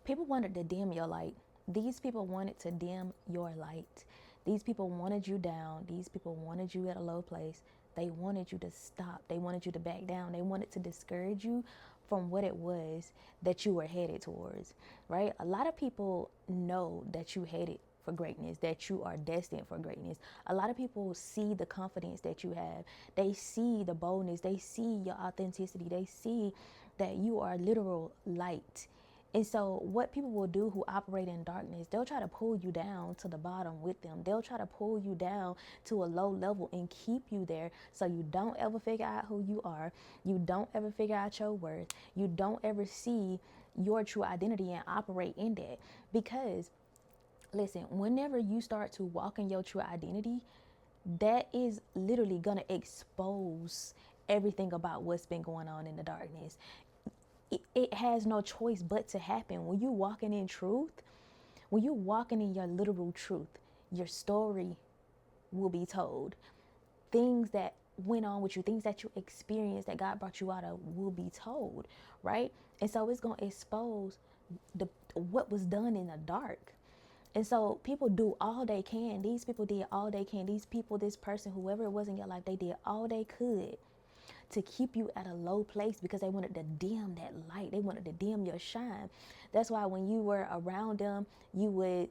People wanted to dim your light. These people wanted to dim your light. These people wanted you down. These people wanted you at a low place. They wanted you to stop. They wanted you to back down. They wanted to discourage you from what it was that you were headed towards, right? A lot of people know that you headed for greatness, that you are destined for greatness. A lot of people see the confidence that you have. They see the boldness. They see your authenticity. They see that you are literal light. And so what people will do who operate in darkness, they'll try to pull you down to the bottom with them. They'll try to pull you down to a low level and keep you there so you don't ever figure out who you are. You don't ever figure out your worth. You don't ever see your true identity and operate in that. Because, listen, whenever you start to walk in your true identity, that is literally going to expose everything about what's been going on in the darkness. It has no choice but to happen. When you walking in truth, when you walking in your literal truth, your story will be told. Things that went on with you, things that you experienced that God brought you out of will be told, right? And so it's going to expose what was done in the dark. And so people do all they can. These people did all they can. These people, this person, whoever it was in your life, they did all they could to keep you at a low place because they wanted to dim that light. They wanted to dim your shine. That's why when you were around them, you would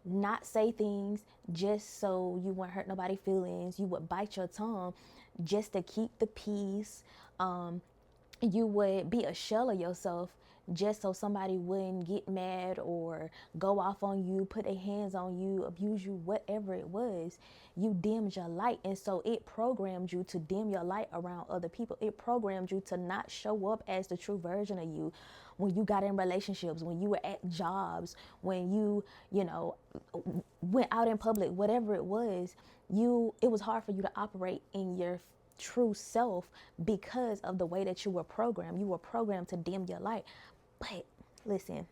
not say things just so you wouldn't hurt nobody's feelings. You would bite your tongue just to keep the peace. You would be a shell of yourself just so somebody wouldn't get mad or go off on you, put their hands on you, abuse you, whatever it was. You dimmed your light. And so it programmed you to dim your light around other people. It programmed you to not show up as the true version of you when you got in relationships, when you were at jobs, when you went out in public, whatever it was, it was hard for you to operate in your true self because of the way that you were programmed. You were programmed to dim your light. But listen,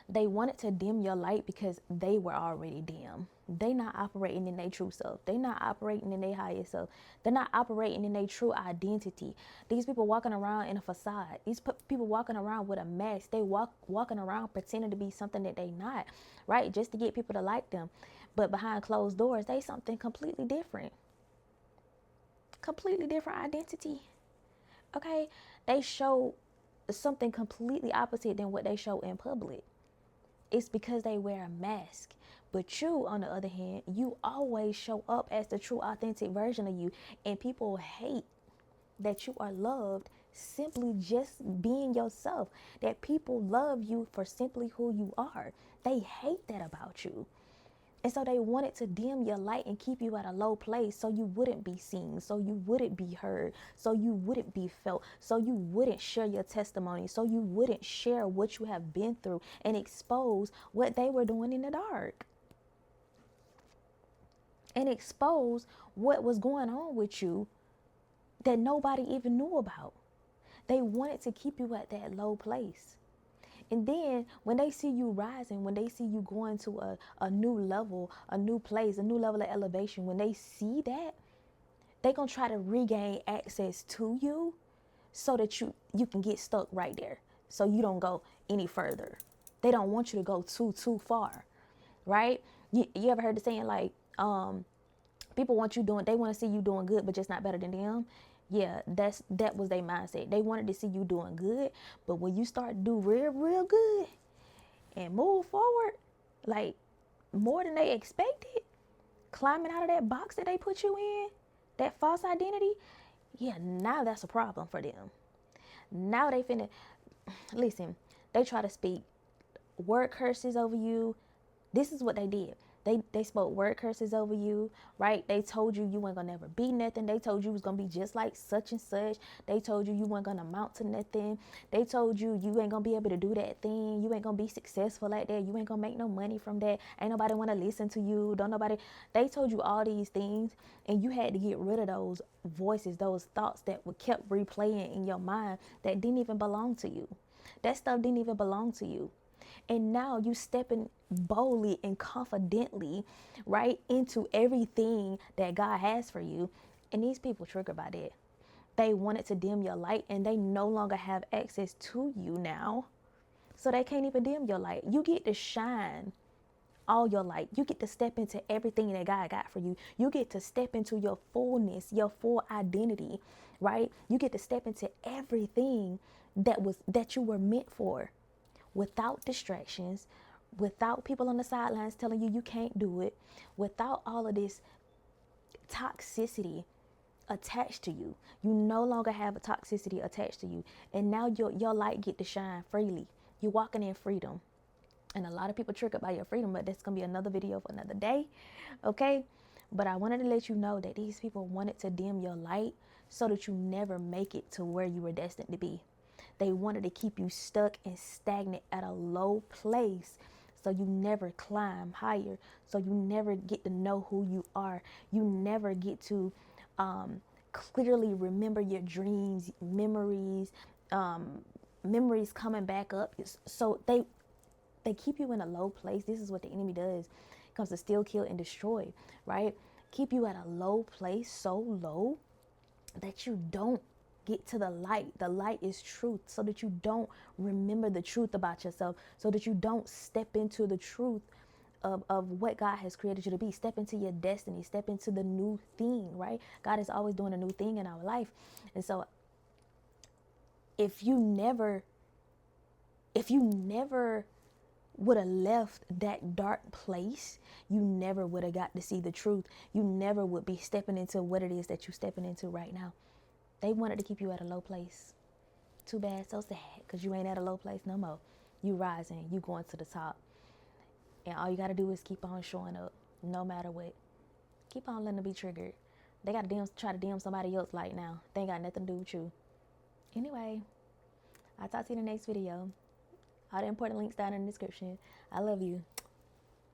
they wanted to dim your light because they were already dim. They not operating in their true self. They not operating in their higher self. They're not operating in their true identity. These people walking around in a facade. These people walking around with a mask. They walking around pretending to be something that they not, right? Just to get people to like them. But behind closed doors, they something completely different. Completely different identity. Okay? They show something completely opposite than what they show in public. It's because they wear a mask. But you, on the other hand, you always show up as the true authentic version of you. And people hate that you are loved simply just being yourself. That people love you for simply who you are. They hate that about you. And so they wanted to dim your light and keep you at a low place so you wouldn't be seen, so you wouldn't be heard, so you wouldn't be felt, so you wouldn't share your testimony, so you wouldn't share what you have been through and expose what they were doing in the dark. And expose what was going on with you that nobody even knew about. They wanted to keep you at that low place. And then when they see you rising, when they see you going to a new level, a new place, a new level of elevation, when they see that, they're going to try to regain access to you so that you can get stuck right there. So you don't go any further. They don't want you to go too far, right? You ever heard the saying like, people want you doing, they want to see you doing good, but just not better than them? Yeah, that was their mindset. They wanted to see you doing good, but when you start to do real good and move forward, like more than they expected, climbing out of that box that they put you in, that false identity, yeah, now that's a problem for them. Now they finna, listen, they try to speak word curses over you. This is what they did. They spoke word curses over you, right? They told you weren't gonna never be nothing. They told you was gonna be just like such and such. They told you weren't gonna amount to nothing. They told you ain't gonna be able to do that thing. You ain't gonna be successful like that. You ain't gonna make no money from that. Ain't nobody wanna listen to you. Don't nobody. They told you all these things, and you had to get rid of those voices, those thoughts that were kept replaying in your mind that didn't even belong to you. That stuff didn't even belong to you. And now you stepping boldly and confidently right into everything that God has for you. And these people triggered by that. They wanted to dim your light and they no longer have access to you now So they can't even dim your light. You get to shine all your light. You get to step into everything that God got for you. You get to step into your fullness, your full identity, right? You get to step into everything that you were meant for, without distractions, without people on the sidelines telling you you can't do it, without all of this toxicity attached to you. You no longer have a toxicity attached to you. And now your light get to shine freely. You're walking in freedom. And a lot of people triggered by your freedom, but that's going to be another video for another day. Okay? But I wanted to let you know that these people wanted to dim your light so that you never make it to where you were destined to be. They wanted to keep you stuck and stagnant at a low place, so you never climb higher, so you never get to know who you are. You never get to clearly remember your dreams, memories coming back up. So they keep you in a low place. This is what the enemy does. It comes to steal, kill, and destroy, right? Keep you at a low place, so low that you don't get to the light. The light is truth, so that you don't remember the truth about yourself, so that you don't step into the truth of what God has created you to be. Step into your destiny, step into the new thing, right? God is always doing a new thing in our life. And so if you never would have left that dark place, you never would have got to see the truth. You never would be stepping into what it is that you're stepping into right now. They wanted to keep you at a low place. Too bad, so sad, because you ain't at a low place no more. You rising, you going to the top. And all you got to do is keep on showing up, no matter what. Keep on letting them be triggered. They got to try to dim somebody else light now. They ain't got nothing to do with you. Anyway, I'll talk to you in the next video. All the important links down in the description. I love you.